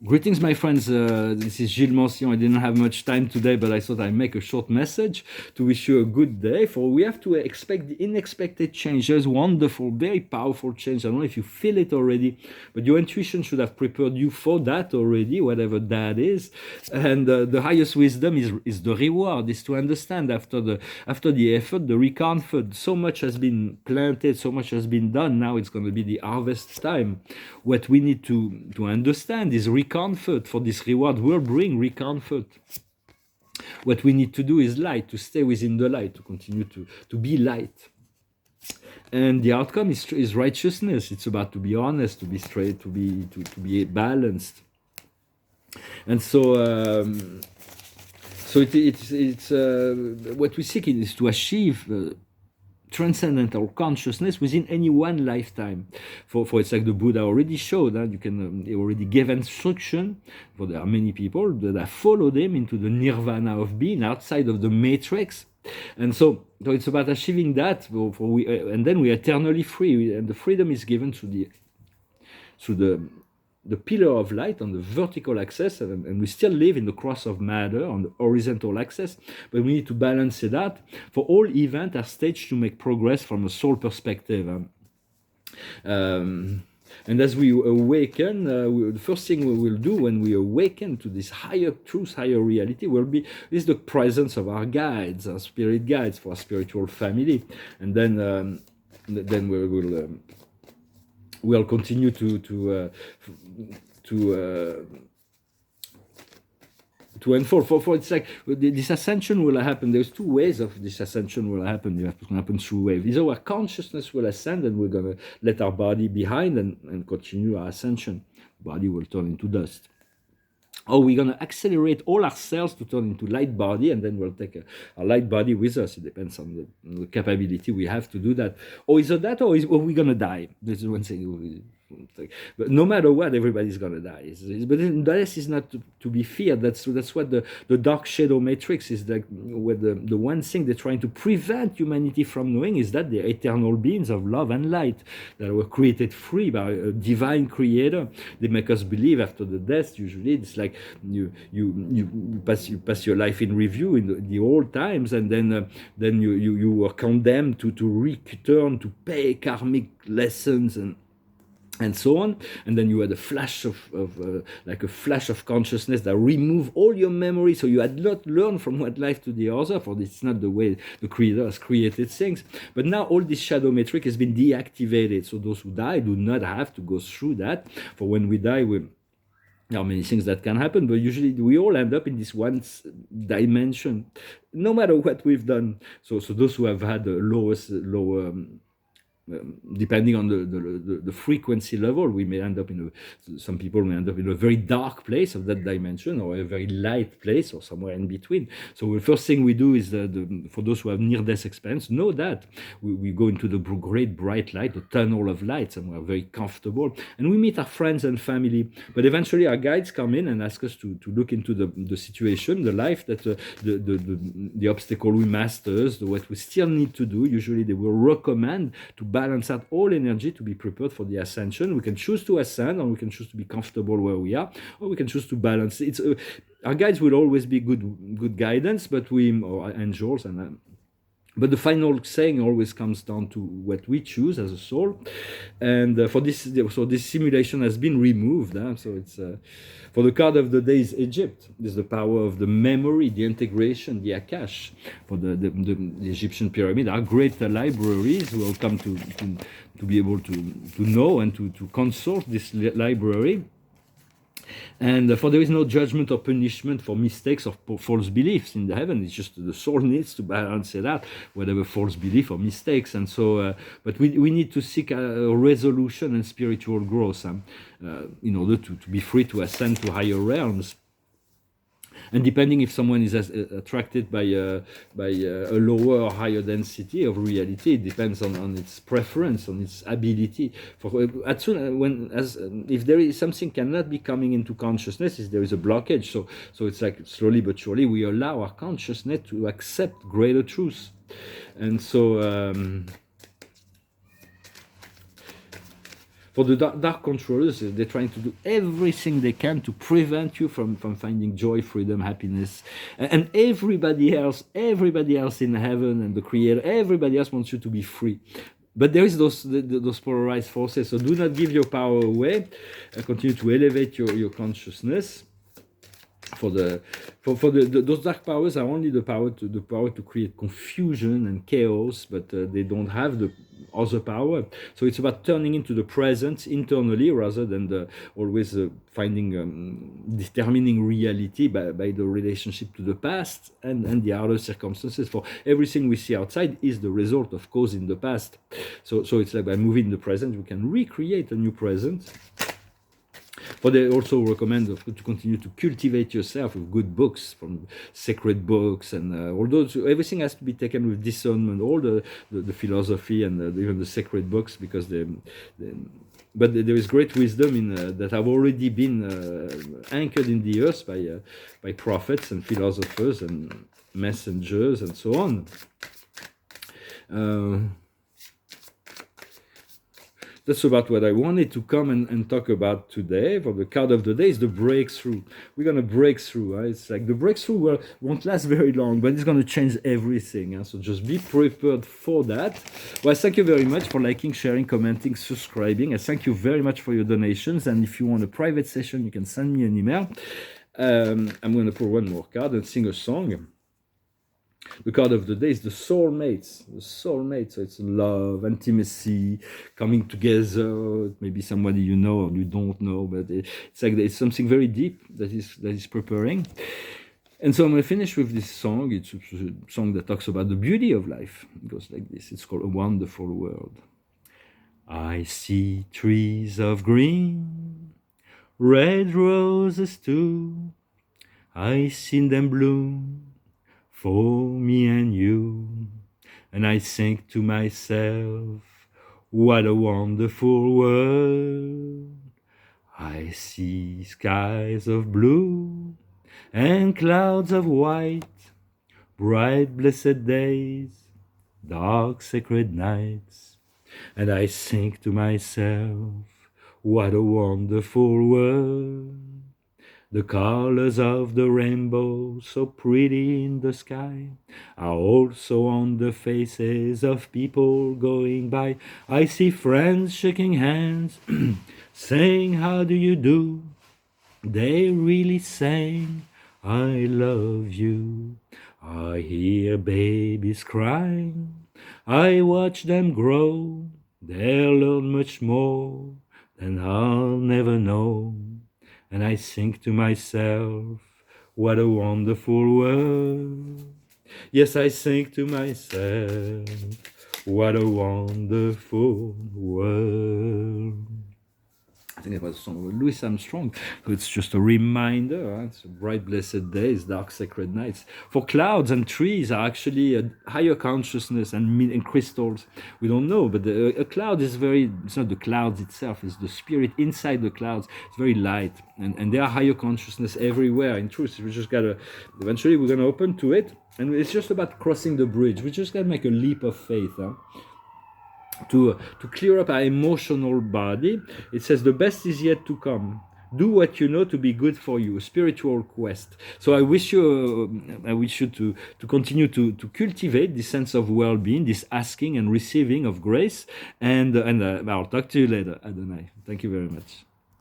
Greetings, my friends. This is Gilles Mention. I didn't have much time today, but I thought I'd make a short message to wish you a good day. For we have to expect the unexpected changes, wonderful, very powerful change. I don't know if you feel it already, but your intuition should have prepared you for that already, whatever that is. And the highest wisdom is the reward, is to understand after the effort, the recomfort. So much has been planted, so much has been done. Now it's going to be the harvest time. What we need to understand is recomfort. For this reward will bring recomfort. What we need to do is light, to stay within the light, to continue to be light. And the outcome is righteousness. It's about to be honest, to be straight, to be balanced. And so it's what we seek is to achieve transcendental consciousness within any one lifetime. For it's like the Buddha already showed that you can he already gave instruction. For there are many people that have followed him into the nirvana of being outside of the matrix, and so it's about achieving that. And then we are eternally free, and the freedom is given through the pillar of light on the vertical axis, and we still live in the cross of matter on the horizontal axis, but we need to balance it out. For all events are staged to make progress from a soul perspective. And as we awaken, the first thing we will do when we awaken to this higher truth, higher reality, is the presence of our guides, our spirit guides, for our spiritual family, and then we will. We'll continue to unfold. For it's like this ascension will happen. There's two ways of this ascension will happen. It will happen through waves. Either our consciousness will ascend, and we're gonna let our body behind and continue our ascension. Body will turn into dust. Or we're going to accelerate all our cells to turn into light body, and then we'll take a light body with us. It depends on the capability we have to do that. Or is it that, or are we going to die? This is one thing. But no matter what, everybody's going to die. But death is not to be feared. That's what the dark shadow matrix is. Like where the one thing they're trying to prevent humanity from knowing is that they're eternal beings of love and light that were created free by a divine creator. They make us believe after the death. Usually, it's like you pass your life in review in the old times, and then you were condemned to return to pay karmic lessons and so on, and then you had a flash of like a flash of consciousness that remove all your memory, so you had not learned from one life to the other, for this is not the way the creator has created things. But now all this shadow matrix has been deactivated, so those who die do not have to go through that. For when we die, there are many things that can happen, but usually we all end up in this one dimension, no matter what we've done. So those who have had the lower depending on the frequency level, we may end up some people may end up in a very dark place of that dimension, or a very light place, or somewhere in between. So the first thing we do is for those who have near-death experience, know that we go into the great bright light, the tunnel of lights, and we're very comfortable, and we meet our friends and family. But eventually our guides come in and ask us to look into the situation, the life, that the obstacle we masters, what we still need to do. Usually they will recommend to balance out all energy to be prepared for the ascension. We can choose to ascend, or we can choose to be comfortable where we are, or we can choose to balance. Our guides will always be good guidance, but or angels, but the final saying always comes down to what we choose as a soul. And this simulation has been removed. So it's for the card of the day is Egypt. There's the power of the memory, the integration, the Akash. For the Egyptian pyramid, our great libraries will come to be able to know and to consult this library. And for there is no judgment or punishment for mistakes or false beliefs in the heaven. It's just the soul needs to balance it out, whatever false belief or mistakes. And so, but we need to seek a resolution and spiritual growth in order to be free to ascend to higher realms. And depending if someone is attracted by a lower or higher density of reality, it depends on its preference, on its ability. If there is something cannot be coming into consciousness, if there is a blockage. So it's like slowly but surely we allow our consciousness to accept greater truth. And so For the dark controllers, they're trying to do everything they can to prevent you from finding joy, freedom, happiness. And everybody else in heaven and the Creator, everybody else wants you to be free. But there is those polarized forces. So do not give your power away. Continue to elevate your consciousness. Those dark powers are only the power to create confusion and chaos, but they don't have the other power. So it's about turning into the present internally rather than always determining reality by the relationship to the past and the outer circumstances. For everything we see outside is the result of cause in the past. So it's like by moving the present, we can recreate a new present. But they also recommend to continue to cultivate yourself with good books, from sacred books, and although everything has to be taken with discernment, all the philosophy and even the sacred books, because but there is great wisdom in that have already been anchored in the earth by prophets and philosophers and messengers and so on. That's about what I wanted to come and talk about today. For the card of the day is the breakthrough. We're going to break through. It's like the breakthrough won't last very long, but it's going to change everything. So just be prepared for that. Well, thank you very much for liking, sharing, commenting, subscribing. I thank you very much for your donations. And if you want a private session, you can send me an email. I'm going to pull one more card and sing a song. The card of the day is the soulmates. The soulmate, so it's love, intimacy, coming together. Maybe somebody you know or you don't know, but it's like it's something very deep that is preparing. And so I'm going to finish with this song. It's a song that talks about the beauty of life. It goes like this. It's called A Wonderful World. I see trees of green, red roses too. I see them bloom for me and you, and I think to myself, what a wonderful world. I see skies of blue and clouds of white, bright blessed days, dark sacred nights, and I think to myself, what a wonderful world. The colors of the rainbow, so pretty in the sky, are also on the faces of people going by. I see friends shaking hands, saying, how do you do? They really saying, I love you. I hear babies crying, I watch them grow. They'll learn much more than I'll never know. And I think to myself, what a wonderful world. Yes, I think to myself, what a wonderful world. I think it was a song of Louis Armstrong. So it's just a reminder. It's bright, blessed days, dark, sacred nights. For clouds and trees are actually a higher consciousness and crystals. We don't know, but a cloud is it's not the clouds itself, it's the spirit inside the clouds. It's very light. And there are higher consciousness everywhere. In truth, we just eventually we're going to open to it. And it's just about crossing the bridge. We just got to make a leap of faith. To clear up our emotional body. It says the best is yet to come. Do what you know to be good for you. A spiritual quest. So I wish you to continue to cultivate this sense of well-being, this asking and receiving of grace. And I'll talk to you later, Adonai. Thank you very much.